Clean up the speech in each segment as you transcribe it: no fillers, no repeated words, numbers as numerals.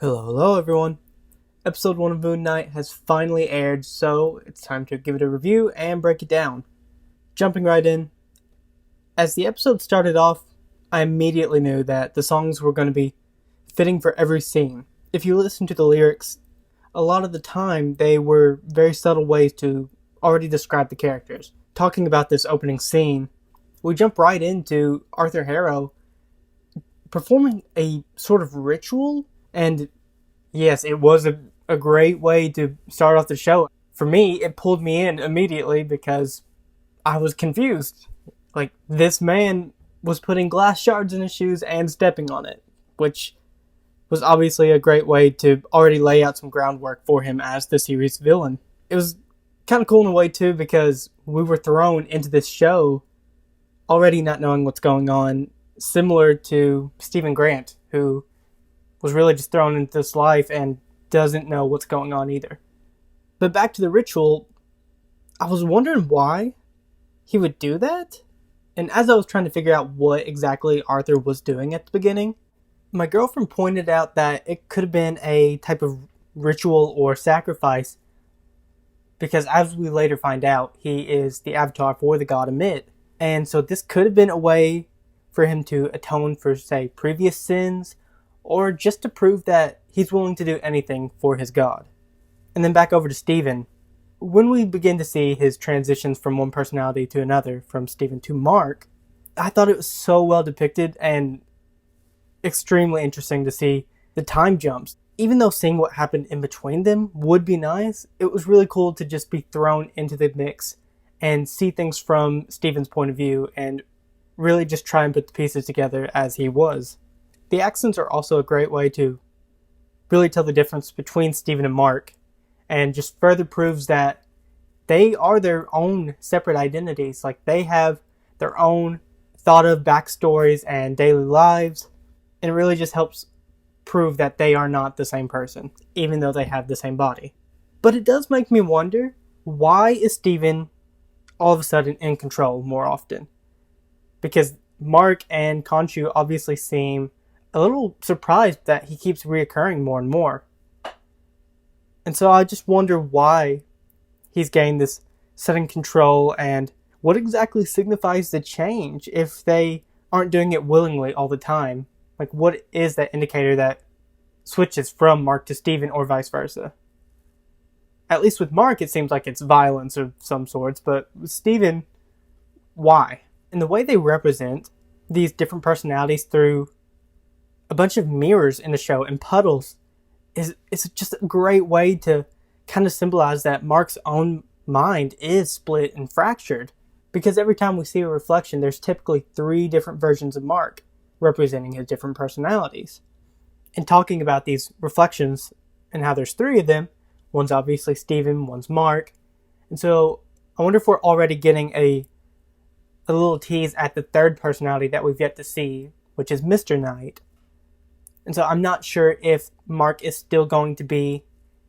Hello everyone. Episode 1 of Moon Knight has finally aired, so it's time to give it a review and break it down. Jumping right in, as the episode started off, I immediately knew that the songs were going to be fitting for every scene. If you listen to the lyrics, a lot of the time they were very subtle ways to already describe the characters. Talking about this opening scene, we jump right into Arthur Harrow performing a sort of ritual, and yes, it was a great way to start off the show. For me, it pulled me in immediately because I was confused. Like, this man was putting glass shards in his shoes and stepping on it, which was obviously a great way to already lay out some groundwork for him as the series villain. It was kind of cool in a way, too, because we were thrown into this show already not knowing what's going on, similar to Stephen Grant, who was really just thrown into this life and doesn't know what's going on either. But back to the ritual, I was wondering why he would do that. And as I was trying to figure out what exactly Arthur was doing at the beginning, my girlfriend pointed out that it could have been a type of ritual or sacrifice, because as we later find out, he is the avatar for the god Amit. And so this could have been a way for him to atone for, say, previous sins, or just to prove that he's willing to do anything for his god. And then back over to Stephen. When we begin to see his transitions from one personality to another, from Stephen to Mark, I thought it was so well depicted and extremely interesting to see the time jumps. Even though seeing what happened in between them would be nice, it was really cool to just be thrown into the mix and see things from Stephen's point of view and really just try and put the pieces together as he was. The accents are also a great way to really tell the difference between Stephen and Mark, and just further proves that they are their own separate identities. Like, they have their own thought of backstories and daily lives, and it really just helps prove that they are not the same person, even though they have the same body. But it does make me wonder, why is Stephen all of a sudden in control more often? Because Mark and Khonshu obviously seem a little surprised that he keeps reoccurring more and more. And so I just wonder why he's gained this sudden control, and what exactly signifies the change if they aren't doing it willingly all the time. Like, what is that indicator that switches from Mark to Stephen, or vice versa? At least with Mark, it seems like it's violence of some sorts, but with Stephen, why? And the way they represent these different personalities through a bunch of mirrors in the show and puddles is just a great way to kind of symbolize that Mark's own mind is split and fractured. Because every time we see a reflection, there's typically 3 different versions of Mark representing his different personalities. And talking about these reflections and how there's 3 of them, one's obviously Stephen, one's Mark. And so I wonder if we're already getting a little tease at the 3rd personality that we've yet to see, which is Mr. Knight. And so I'm not sure if Mark is still going to be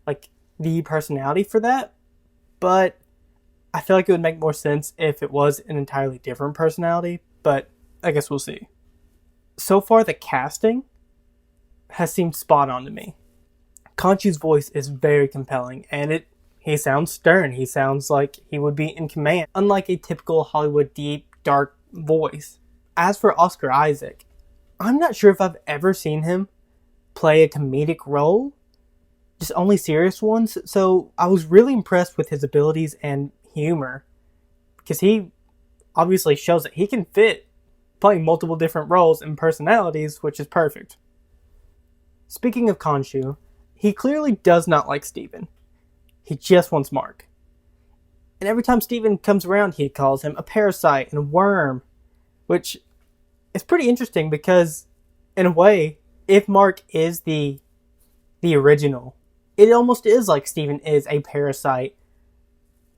like the personality for that, but I feel like it would make more sense if it was an entirely different personality, but I guess we'll see. So far, the casting has seemed spot on to me. Khonshu's voice is very compelling, and he sounds stern. He sounds like he would be in command, unlike a typical Hollywood deep, dark voice. As for Oscar Isaac, I'm not sure if I've ever seen him play a comedic role, just only serious ones, so I was really impressed with his abilities and humor, because he obviously shows that he can fit playing multiple different roles and personalities, which is perfect. Speaking of Khonshu, he clearly does not like Stephen. He just wants Mark. And every time Stephen comes around, he calls him a parasite and a worm, which is pretty interesting because, in a way, if Mark is the original, it almost is like Stephen is a parasite,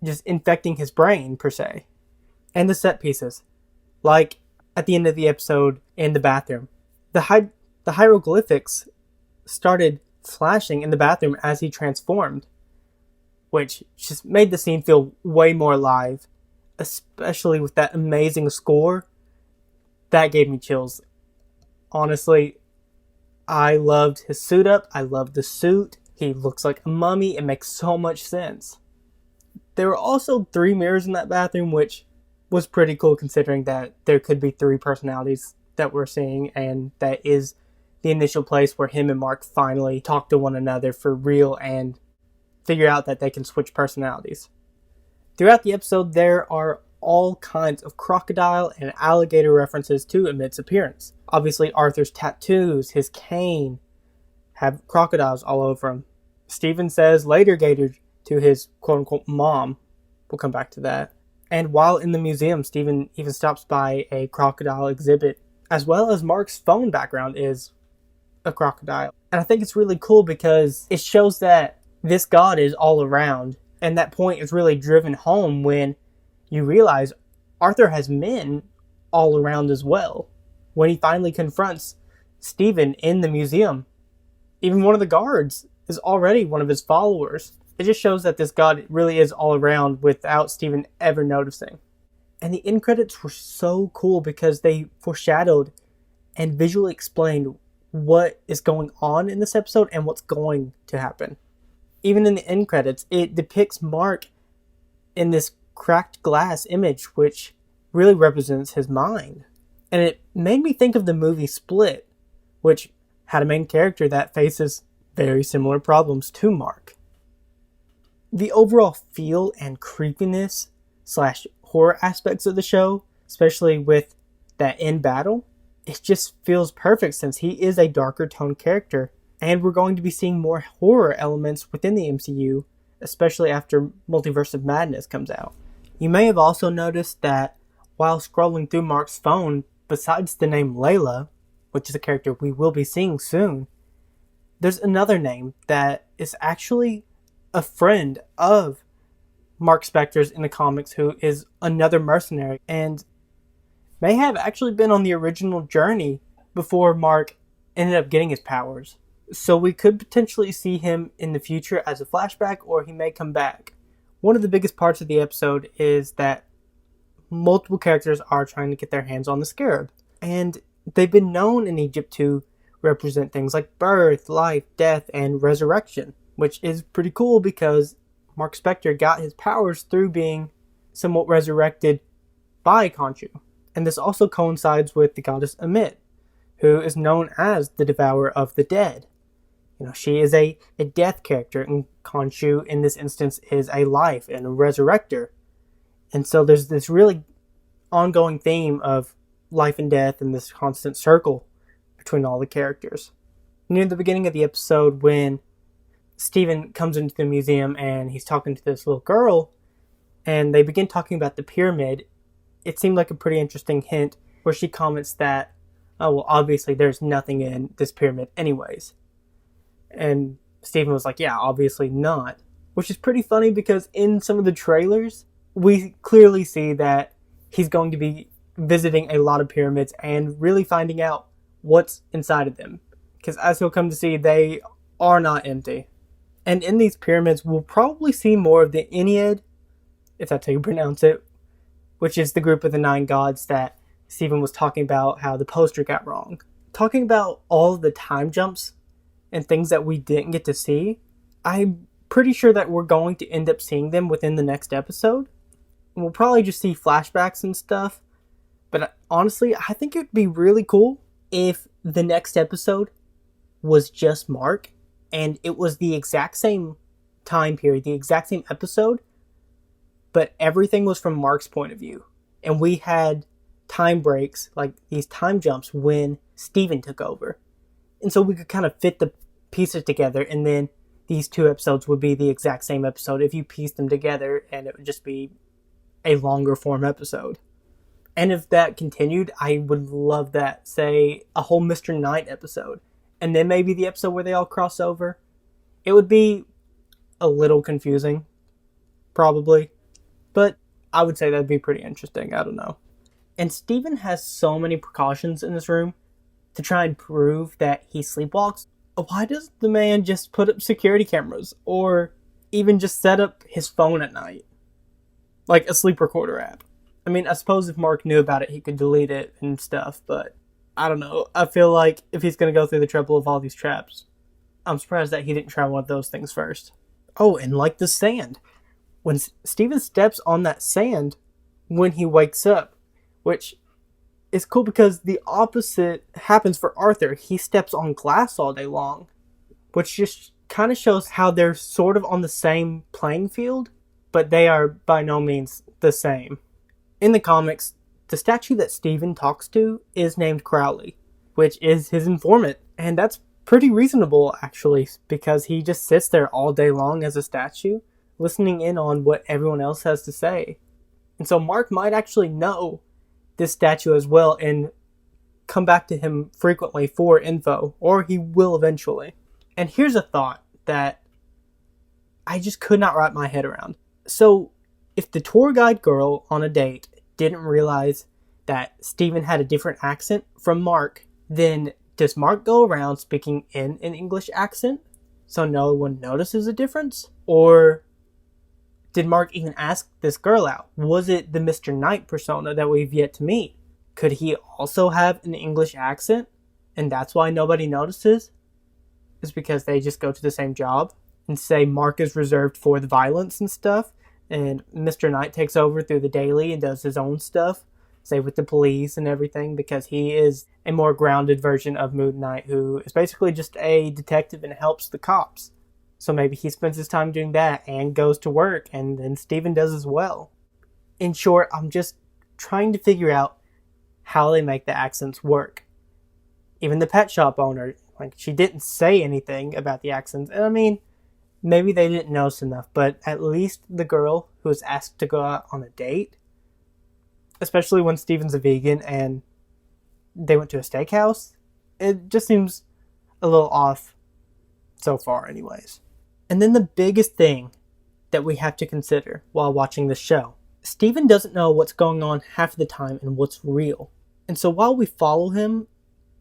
just infecting his brain, per se. And the set pieces, like at the end of the episode in the bathroom. The hieroglyphics started flashing in the bathroom as he transformed, which just made the scene feel way more alive, especially with that amazing score. That gave me chills. Honestly, I loved his suit up. I loved the suit. He looks like a mummy. It makes so much sense. There were also 3 mirrors in that bathroom, which was pretty cool considering that there could be 3 personalities that we're seeing, and that is the initial place where him and Mark finally talk to one another for real and figure out that they can switch personalities. Throughout the episode, there are all kinds of crocodile and alligator references to Amit's appearance. Obviously, Arthur's tattoos, his cane, have crocodiles all over him. Steven says later gator to his quote-unquote mom. We'll come back to that. And while in the museum, Steven even stops by a crocodile exhibit, as well as Mark's phone background is a crocodile. And I think it's really cool because it shows that this god is all around, and that point is really driven home when you realize Arthur has men all around as well. When he finally confronts Steven in the museum, even one of the guards is already one of his followers. It just shows that this god really is all around without Steven ever noticing. And the end credits were so cool because they foreshadowed and visually explained what is going on in this episode and what's going to happen. Even in the end credits, it depicts Mark in this cracked glass image, which really represents his mind. And it made me think of the movie Split, which had a main character that faces very similar problems to Mark. The overall feel and creepiness / horror aspects of the show, especially with that end battle, it just feels perfect since he is a darker toned character, and we're going to be seeing more horror elements within the MCU, especially after Multiverse of Madness comes out. You may have also noticed that while scrolling through Mark's phone, besides the name Layla, which is a character we will be seeing soon, there's another name that is actually a friend of Mark Spector's in the comics, who is another mercenary and may have actually been on the original journey before Mark ended up getting his powers. So we could potentially see him in the future as a flashback, or he may come back. One of the biggest parts of the episode is that multiple characters are trying to get their hands on the scarab, and they've been known in Egypt to represent things like birth, life, death, and resurrection, which is pretty cool because Mark Spector got his powers through being somewhat resurrected by Khonshu. And this also coincides with the goddess Amit, who is known as the Devourer of the Dead. She is a death character, and Khonshu in this instance is a life and a resurrector. And so there's this really ongoing theme of life and death and this constant circle between all the characters. Near the beginning of the episode, when Steven comes into the museum and he's talking to this little girl, and they begin talking about the pyramid, it seemed like a pretty interesting hint where she comments that, oh, well, obviously there's nothing in this pyramid anyways. And Steven was like, yeah, obviously not. Which is pretty funny because in some of the trailers, we clearly see that he's going to be visiting a lot of pyramids and really finding out what's inside of them. Because as he'll come to see, they are not empty. And in these pyramids, we'll probably see more of the Ennead, if that's how you pronounce it, which is the group of the 9 gods that Steven was talking about how the poster got wrong. Talking about all the time jumps and things that we didn't get to see, I'm pretty sure that we're going to end up seeing them within the next episode. We'll probably just see flashbacks and stuff, but honestly, I think it would be really cool if the next episode was just Mark, and it was the exact same time period, the exact same episode, but everything was from Mark's point of view. And we had time breaks, like these time jumps, when Steven took over. And so we could kind of fit the pieces together, and then these 2 episodes would be the exact same episode if you piece them together, and it would just be a longer form episode. And if that continued, I would love that. Say, a whole Mr. Knight episode. And then maybe the episode where they all cross over. It would be a little confusing, probably. But I would say that'd be pretty interesting. I don't know. And Steven has so many precautions in this room to try and prove that he sleepwalks. Why doesn't the man just put up security cameras? Or even just set up his phone at night? Like a sleep recorder app. I mean, I suppose if Mark knew about it, he could delete it and stuff, but I don't know. I feel like if he's going to go through the trouble of all these traps, I'm surprised that he didn't try one of those things first. Oh, and like the sand. When Steven steps on that sand when he wakes up, which is cool because the opposite happens for Arthur. He steps on glass all day long, which just kind of shows how they're sort of on the same playing field, but they are by no means the same. In the comics, the statue that Steven talks to is named Crowley, which is his informant, and that's pretty reasonable actually, because he just sits there all day long as a statue, listening in on what everyone else has to say. And so Mark might actually know this statue as well and come back to him frequently for info, or he will eventually. And here's a thought that I just could not wrap my head around. So, if the tour guide girl on a date didn't realize that Steven had a different accent from Mark, then does Mark go around speaking in an English accent so no one notices a difference? Or did Mark even ask this girl out? Was it the Mr. Knight persona that we've yet to meet? Could he also have an English accent and that's why nobody notices? Is because they just go to the same job and say Mark is reserved for the violence and stuff, and Mr. Knight takes over through the daily and does his own stuff, say with the police and everything, because he is a more grounded version of Moon Knight, who is basically just a detective and helps the cops. So maybe he spends his time doing that and goes to work, and then Steven does as well. In short, I'm just trying to figure out how they make the accents work. Even the pet shop owner, she didn't say anything about the accents, and I mean, maybe they didn't notice enough, but at least the girl who was asked to go out on a date, especially when Steven's a vegan and they went to a steakhouse, it just seems a little off so far anyways. And then the biggest thing that we have to consider while watching this show, Steven doesn't know what's going on half of the time and what's real. And so while we follow him,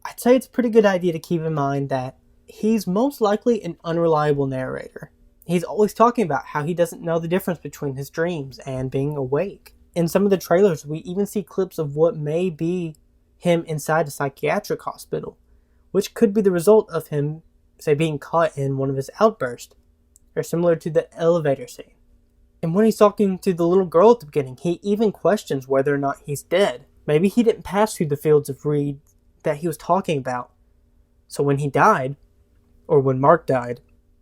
I'd say it's a pretty good idea to keep in mind that he's most likely an unreliable narrator. He's always talking about how he doesn't know the difference between his dreams and being awake. In some of the trailers, we even see clips of what may be him inside a psychiatric hospital, which could be the result of him, say, being caught in one of his outbursts, or similar to the elevator scene. And when he's talking to the little girl at the beginning, he even questions whether or not he's dead. Maybe he didn't pass through the fields of reed that he was talking about. So when he died, or when Mark died,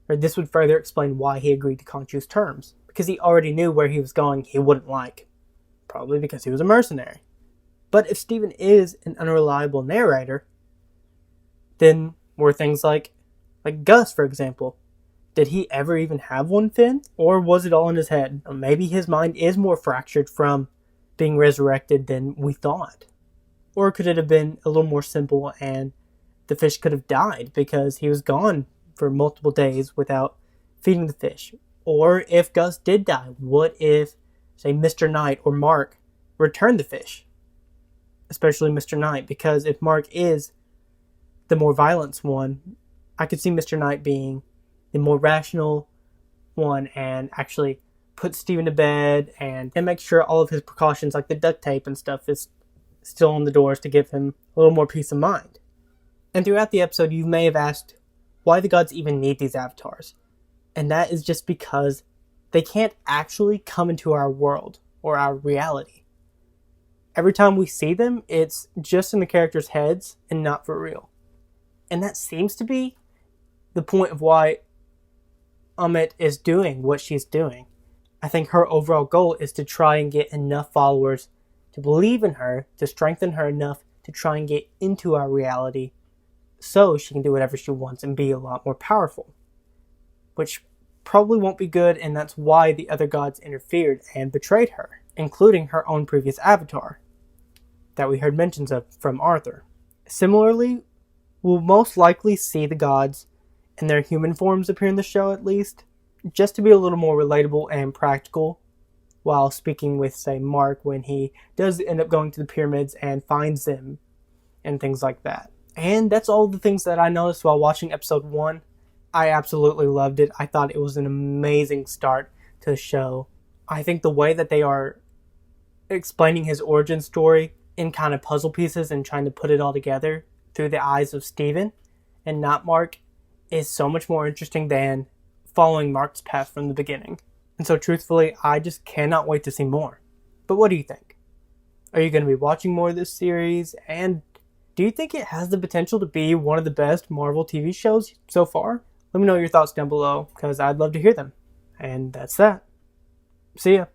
or this would further explain why he agreed to Khonshu's terms, because he already knew where he was going he wouldn't like. Probably because he was a mercenary. But if Steven is an unreliable narrator, then were things like Gus, for example. Did he ever even have one fin? Or was it all in his head? Or maybe his mind is more fractured from being resurrected than we thought. Or could it have been a little more simple and the fish could have died because he was gone for multiple days without feeding the fish? Or if Gus did die, what if, say, Mr. Knight or Mark returned the fish? Especially Mr. Knight, because if Mark is the more violent one, I could see Mr. Knight being the more rational one and actually put Steven to bed and make sure all of his precautions like the duct tape and stuff is still on the doors to give him a little more peace of mind. And throughout the episode, you may have asked why the gods even need these avatars. And that is just because they can't actually come into our world or our reality. Every time we see them, it's just in the characters' heads and not for real. And that seems to be the point of why Amit is doing what she's doing. I think her overall goal is to try and get enough followers to believe in her, to strengthen her enough to try and get into our reality so she can do whatever she wants and be a lot more powerful. Which probably won't be good, and that's why the other gods interfered and betrayed her, including her own previous avatar that we heard mentions of from Arthur. Similarly, we'll most likely see the gods in their human forms appear in the show at least, just to be a little more relatable and practical, while speaking with, say, Mark when he does end up going to the pyramids and finds them and things like that. And that's all the things that I noticed while watching episode 1. I absolutely loved it. I thought it was an amazing start to the show. I think the way that they are explaining his origin story in kind of puzzle pieces and trying to put it all together through the eyes of Steven and not Mark is so much more interesting than following Mark's path from the beginning. And so truthfully, I just cannot wait to see more. But what do you think? Are you going to be watching more of this series? And do you think it has the potential to be one of the best Marvel TV shows so far? Let me know your thoughts down below, because I'd love to hear them. And that's that. See ya.